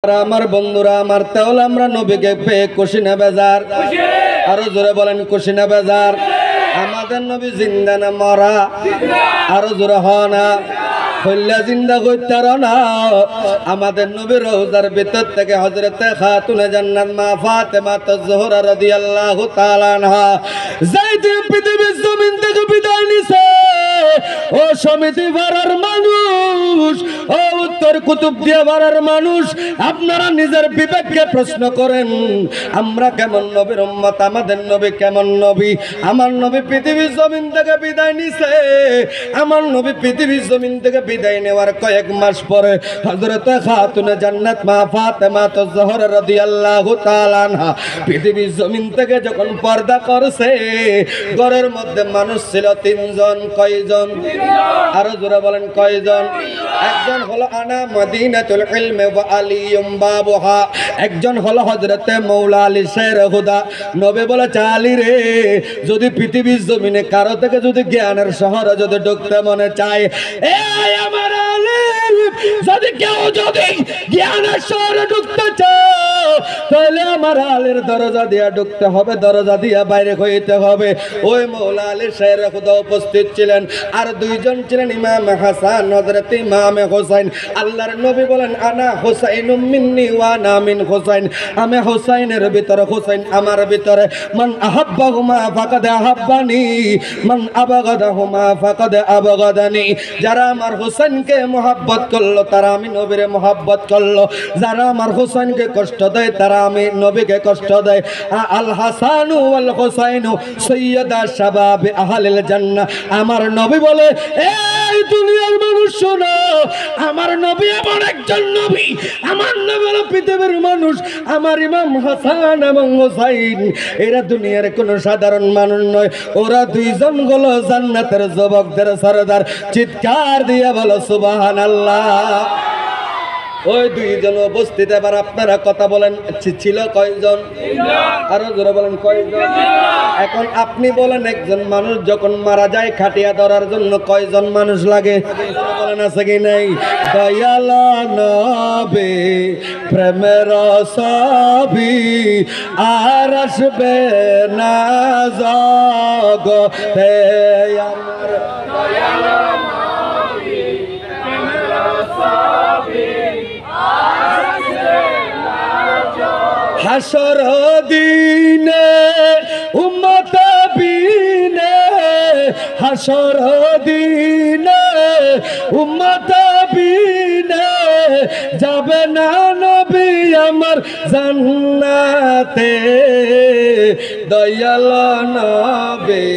আমার বন্ধুরা আমার তাহলে আমরা নবীকে পেয়ে খুশি না বেজার? আরো জোরে বলেন খুশি না বেজার? আমাদের নবী জিন্দা না মরা? আরো জোরে হ না হইলা জিন্দা কইতার না। আমাদের নবীর রওজার ভিতর থেকে হযরতে খাতুনে জান্নাত মা ফাতেমা তাজহরা রাদিয়াল্লাহু তাআলা আনহা যাইতে পৃথিবীর জমিন থেকে বিদায় নিছে। ও সমিতি পাড়ার মানুষ, ও উত্তর কুতুবদিয়া পাড়ার মানুষ, আপনারা নিজের বিবেককে প্রশ্ন করেন, আমরা কেমন নবীর উম্মত? আমাদের নবী কেমন নবী? আমার নবী পৃথিবীর জমিন থেকে বিদায় নিছে। আমার নবী পৃথিবীর জমিন থেকে বিদায় নেওয়ার কয়েক মাস পরে হযরতে খাতুনে জান্নাত মা ফাতেমা তাজহরা রাদিয়াল্লাহু তাআলা আনহা পৃথিবীর জমিন থেকে যখন পর্দা করছে, ঘরের মধ্যে মানুষ ছিল তিনজন। কয়জন? আরো জোরে বলেন কয়জন? একজন হলো আনা মদিনাতুল ইলমি ওয়া আলিয়ুম বাবুহা, একজন হলো হযরতে মৌলা আলী শের হুদা। নবী বলে চালি রে, যদি পৃথিবীর জমিনে কারো থেকে যদি জ্ঞানের শহরে যদি ঢুকতে মনে চায়, এই আমার আলী, যদি কেউ যদি জ্ঞানের শহরে ঢুকতে চাও, তাহলে আমার আলীর দরজা দিয়া ঢুকতে হবে, দরজা দিয়া বাইরে হইতে হবে। ওই মৌলা আলী শের হুদা উপস্থিত ছিলেন, আর দুইজন ছিলেন ইমাম হাসান, হযরত ইমাম হোসেন। আল্লাহর নবী বলেন আনা হুসাইনুম মিন্নি ওয়া আনা মিন হুসাইন, আমি হুসাইনের ভিতরে, হুসাইন আমার ভিতরে। মান আহাব্বাহুমা ফাকাদ আহাব্বানি, মান আবগাদাহুমা ফাকাদ আবগাদানি। যারা আমার হুসাইনকে মুহাব্বত করলো তারা আমি নবীরে মুহাব্বত করলো, যারা আমার হুসাইনকে কষ্ট দেয় তারা আমি নবীকে কষ্ট দেয়। আল হাসানু ওয়াল হুসাইনু সাইয়্যিদা শাবাবি আহলিল জান্নাহ। আমার নবী বলে, এই দুনিয়ার মানুষ শোনো, আমার নবী এমন একজন নবী, আমার নবী হলো পৃথিবীর মানুষ। আমার ইমাম হাসান এবং হুসাইন এরা দুনিয়ার কোনো সাধারণ মানুষ নয়, ওরা দুইজন হলো জান্নাতের যুবকদের সরদার। চিৎকার দিয়ে বলো সুবহানাল্লাহ। ওই দুইজন উপস্থিত। এবার আপনারা কথা বলেন, ছিল কয়জন? আরো জোরে বলেন কয়জন? এখন আপনি বলেন, একজন মানুষ যখন মারা যায় খাটিয়া ধরার জন্য কয়জন মানুষ লাগে? বলেন আছে কি নাই? দয়াল নবী প্রেমের ছবি আর আসবে না জগতে আমার। দয়াল নবী প্রেমের ছবি হাসর দিনে উম্মত বিনে, হাসর দিনে উম্মত বিনে যাবে না নবী আমার জান্নাতে। দয়াল নবী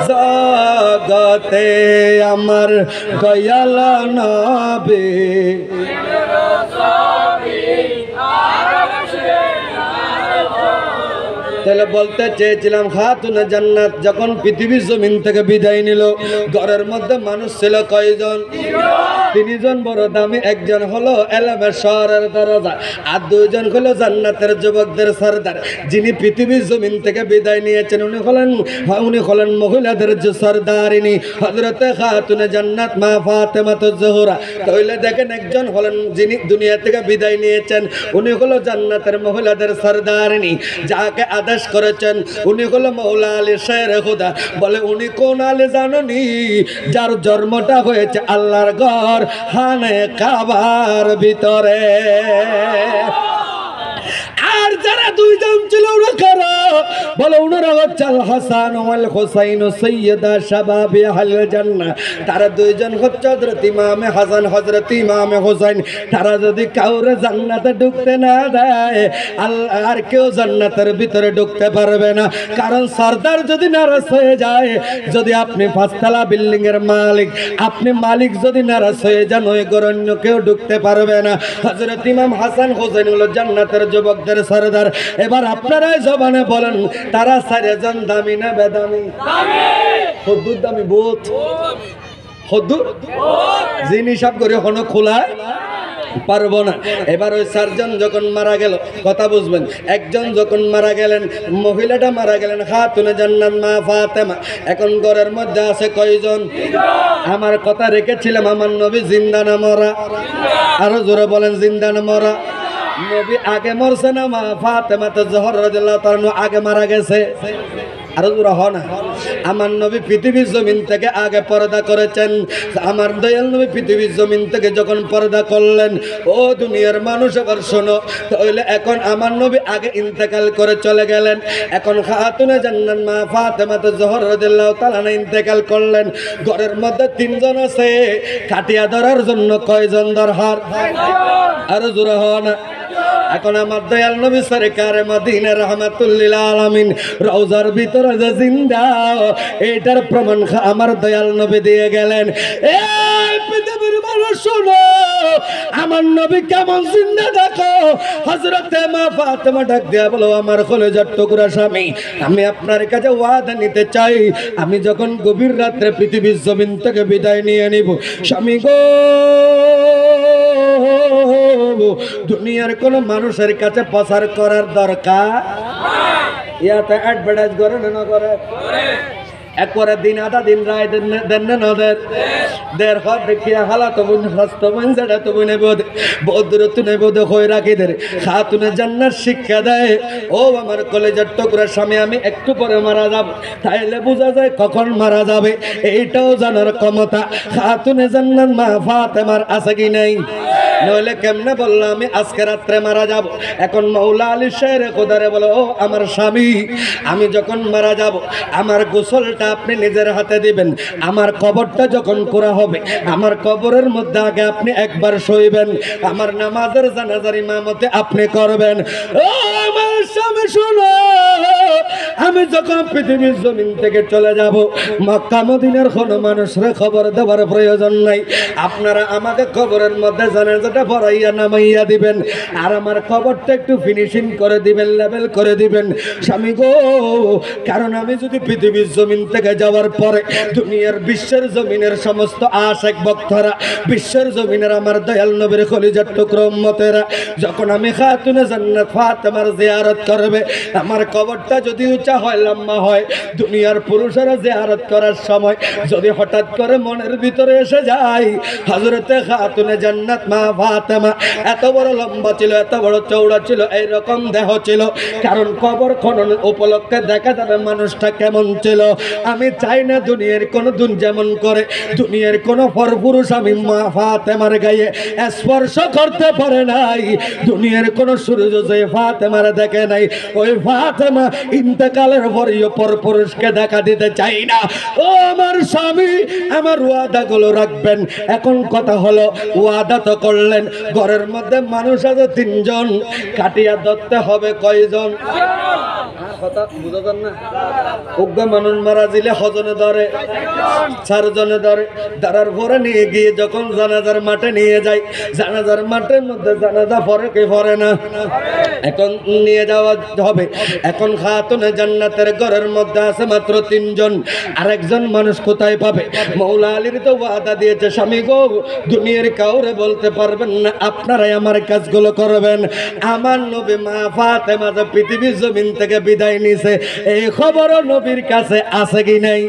জগতে আমার দয়াল নবী। তাহলে বলতে চেয়েছিলাম, খাতুনে জান্নাত যখন পৃথিবীর জমিন থেকে বিদায় নিল, ঘরের মধ্যে মানুষ ছিল কয়জন? তিনজন বড় দামি, একজন হলো এলেমের শহরের দরজা, আর দুইজন হলো জান্নাতের যুবকদের সরদার। যিনি পৃথিবীর জমিন থেকে বিদায় নিয়েছেন উনি হলেন মহিলাদের সরদারিনী হযরতে খাতুনে জান্নাত মা ফাতেমা তাজহরা। তাহলে দেখেন, একজন হলেন যিনি দুনিয়া থেকে বিদায় নিয়েছেন, উনি হলো জান্নাতের মহিলাদের সরদারিনী। যাকে আদেশ করেছেন উনি হলো মৌলা আলী শের হুদা। বলে উনি কোন আলী জানেননি? যার জন্মটা হয়েছে আল্লাহর ঘর খানে কাবার ভিতরে। আর যারা দুইজন ছিল ওরা কারা? বলে ওনারা হচ্ছে আল হাসান ওয়াল হুসাইন সাইয়্যিদা শাবাবি আহলিল জান্নাহ। তারা দুইজন হচ্ছে হযরত ইমাম হাসান, হযরত ইমাম হুসাইন। তারা যদি কাউরে জান্নাতে ঢুকতে না দেয়, আল্লাহ আর কেউ জান্নাতের ভিতরে ঢুকতে পারবে না। কারণ সরদার যদি নারাজ হয়ে যায়, যদি আপনি পাঁচতলা বিল্ডিং এর মালিক, আপনি মালিক যদি নারাজ হয়ে যান, ওই গরণ্য কেউ ঢুকতে পারবে না। হযরত ইমাম হাসান হুসাইন হলো জান্নাতের যুবকদের সরদার। এবার আপনারাই জবানে বলেন, তারা চারজন দামি না বেদামি? হদ্দুর দামি, বহুত হদ্দুর। জিনিস সব করে হনো খোলা পারবো না। এবার ওই চারজন যখন মারা গেল, কথা বুঝবেন, একজন যখন মারা গেলেন, মহিলাটা মারা গেলেন খাতুনে জান্নাত মা ফাতেমা। এখন ঘরের মধ্যে আছে কয়জন? আমার কথা রেখেছিলাম আমার নবী জিন্দা না মরা? আরো জোরে বলেন, জিন্দা না মরা? নবী আগে মরছে না মা ফাতেমা তো জোহর রাদিয়াল্লাহু তাআলা আগে মারা গেছে? আরো জোরে হয় না? আমার নবী পৃথিবীর জমিন থেকে আগে পর্দা করেছেন। আমার দয়াল নবী পৃথিবীর জমিন থেকে যখন পর্দা করলেন, ও দুনিয়ার মানুষ এবার শোনো, তাহলে এখন আমার নবী আগে ইন্তেকাল করে চলে গেলেন। এখন খাতুনে জান্নাত মা ফাতেমা তো জোহর রাদিয়াল্লাহু তাআলা ইন্তেকাল করলেন। ঘরের মধ্যে তিনজন আছে, কাটিয়া ধরার জন্য কয়জন দরকার? আরো জোরে হয় না? এখন আমার দয়াল নবী সরকারে মদিনা রাহমাতুল লিল আলামিন রওজার ভিতরে যে জিন্দা, এটার প্রমাণ আমার দয়াল নবী দিয়ে গেলেন। এই পৃথিবীর মানুষ শোনো, আমার নবী কেমন জিন্দা দেখো। হযরতে মা ফাতেমা ডাক দিয়া বলো, আমার কলেজার টুকরা স্বামী, আমি আপনার কাছে ওয়াদা নিতে চাই, আমি যখন গভীর রাত্রে পৃথিবীর জমিন থেকে বিদায় নিয়ে নিব, স্বামী গো, দুনিয়ার কোন মানুষের কাছে প্রচার করার দরকার ইয়াতে অ্যাডভার্টাইজ করে না করে একবারে দিন আধা দিন রায় দেন না নদের দের হাত দেখিয়া হালা তো বুন হস্ত মঞ্জড়া তো বুনে বোধ বদরত নে বোধ হয়ে রাখি দের খাতুনে জান্নাত শিক্ষা দেয়। ও আমার কলেজের টুকরা স্বামী, আমি একটু পরে মারা যাব, তাইলে বোঝা যায় কখন মারা যাবে এইটাও জানার ক্ষমতা খাতুনে জান্নাত মা ফাতেমার আছে কি নাই? নইলে কেমনে বললো আমি আজকে রাত্রে মারা যাব? এখন মৌলা আলী শের খোদারে বলো, ও আমার স্বামী, আমি যখন মারা যাব, আমার গোসলটা আপনি নিজের হাতে দিবেন। আমার কবরটা যখন করা হবে, আমার কবরের মধ্যে আগে আপনি একবার শুইবেন, আমার নামাজের জানাজার ইমামতে আপনি করবেন। ও আমার স্বামী শুনো, আমি যখন পৃথিবীর জমিন থেকে চলে যাব, মক্কা মদিনার কোনো মানুষের খবর দেওয়ার প্রয়োজন নাই। আপনারা আমাকে কবরের মধ্যে জানাজাটা পড়াইয়া নামাইয়া দিবেন, আর আমার খবরটা একটু ফিনিশিং করে দিবেন, লেভেল করে দিবেন স্বামী গো। কারণ আমি যদি পৃথিবীর জমিন থেকে যাওয়ার পরে দুনিয়ার বিশ্বের জমিনের সমস্ত আশিক ভক্তরা, বিশ্বের জমিনের আমার দয়াল নবীর কলিজার টুকরো উম্মতেরা যখন আমি খাতুনে জান্নাত ফাতেমার জিয়ারত করবে, আমার কবরটা যদি উঁচা হয়, লম্বা হয়, দুনিয়ার পুরুষেরা জিয়ারত করার সময় যদি হঠাৎ করে মনের ভিতরে এসে যায় হযরতে খাতুনে জান্নাত মা ফাতেমা এত বড় লম্বা ছিল, এত বড় চওড়া ছিল, এইরকম দেহ ছিল, কারণ কবর খনন উপলক্ষে দেখা যাবে মানুষটা কেমন ছিল। আমি চাই না দুনিয়ার কোন দুন যেমন করে দুনিয়ার কোন পরপুরুষ আমি মা ফাতেমার গায়ে স্পর্শ করতে পারে নাই, দুনিয়ার কোন সূর্য যে ফাতেমার দেখে নাই, ওই ফাতেমা ইন্তেকালের পরেও পরপুরুষকে দেখা দিতে চাই না। ও আমার স্বামী, আমার ওয়াদাগুলো রাখবেন। এখন কথা হলো, ওয়াদা তো করলেন, ঘরের মধ্যে মানুষ আছে তিনজন, কাটিয়া ধরতে হবে কয়জন? কথা বুঝাতেন না? উগ্র মানুষ মারা দিলে হজনে ধরে, চারজনে ধরে, ধরার পরে নিয়ে গিয়ে যখন জানাজার মাঠে নিয়ে যায়, জানাজার মাঠের মধ্যে জানাজা পরে কি পরে না? এখন নিয়ে যাওয়া হবে। এখন খাতুনে জান্নাতের ঘরের মধ্যে আছে মাত্র তিনজন, আরেকজন মানুষ কোথায় পাবে? মৌলা আলীর তো ওয়াদা দিয়েছে, স্বামী গো, দুনিয়ার কাউরে বলতে পারবেন না, আপনারাই আমার কাজগুলো করবেন। আমার নবী মা ফাতেমা যে পৃথিবীর জমিন থেকে বিদায় নিছে, এই খবরও নবীর কাছে আছে কি নাই?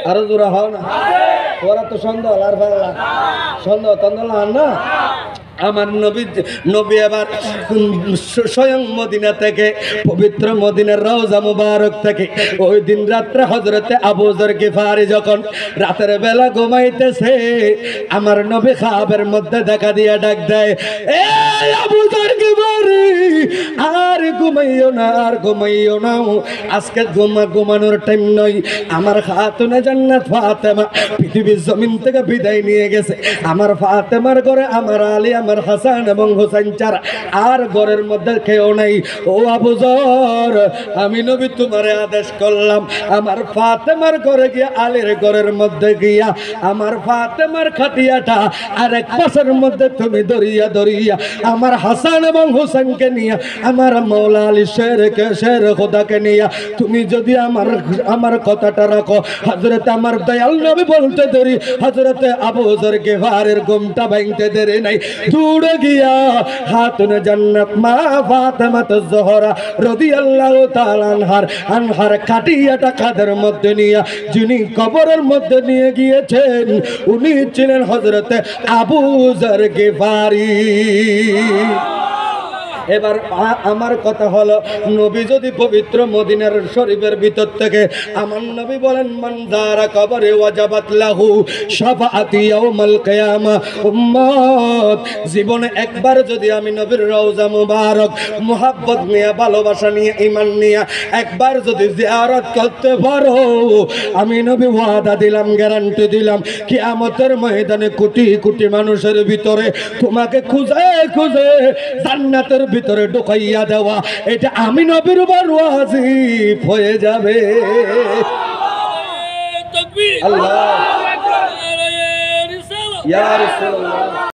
আরো জোরা হও না, ওরা তো সন্দেহ আর সন্দেহ তন্দ্র না। আমার নবী এবার স্বয়ং মদিনা থেকে, পবিত্র মদিনার রওজা মুবারক থেকে ওই দিন রাত্রে হযরতে আবু যর গিফারি যখন রাতের বেলা ঘুমাইতেছে, আমার নবী খাবের মধ্যে দেখা দিয়ে ডাক দেয়, এই আবু যর গিফারি, আর ঘুমাইও না, আর ঘুমাইও না, আজকে ঘুমানোর টাইম নয়। আমার খাতুনে জান্নাত ফাতেমা পৃথিবীর জমিন থেকে বিদায় নিয়ে গেছে, আমার ফাতেমার ঘরে আমার আলী, আমার হাসান এবং হোসেন ছাড়া আর ঘরের মধ্যে কেউ নাই। ও আবু যর, আমি নবী তোমারে আদেশ করলাম, আমার ফাতেমার ঘরে গিয়া, আলীর ঘরের মধ্যে গিয়া আমার ফাতেমার খাটিয়াটা আরেক পাশের মধ্যে তুমি দরিয়া দরিয়া আমার হাসান এবং হোসেনকে নিয়ে, আমার মৌলা আলী শের খোদাকে নিয়ে তুমি যদি আমার কথাটা রাখো, হযরতে আমার দয়াল নবী বলতে দেরি, হযরতে আবু যর গিফারির ঘুমটা ভাঙতে দেরি নাই। छूट गया हाथुन जन्नत मा फातिमा ज़हरा রাদিয়াল্লাহু তাআলা আনহার খাটিয়াটা কাদের মধ্যে নিয়ে যিনি কবরের মধ্যে নিয়ে গিয়েছেন উনি ছিলেন হযরত আবু যর গিফারি। এবার আমার কথা হলো নবী যদি পবিত্র মদিনার শরীফের ভিতর থেকে আমার নবী বলেন মান যারা কবরে ওয়াজাবাত লাহু শাফাআতি ইয়াউমাল কিয়ামা উম্মত জীবনে একবার যদি আমি নবীর রওজা মুবারক মুহাব্বত নিয়ে ভালোবাসা নিয়ে ঈমান নিয়ে একবার যদি জিয়ারত করতে পারো আমি নবী ওয়াদা দিলাম গ্যারান্টি দিলাম কিয়ামতের ময়দানে কোটি কোটি মানুষের ভিতরে তোমাকে খুঁজে খুঁজে জান্নাতের ভিতরে ঢুকাইয়া দেওয়া এটা আমি নবীর উপর ওয়াজিব হয়ে যাবে। তাকবীর আল্লাহ নারায়ে রিসালাত ইয়া রাসূলুল্লাহ।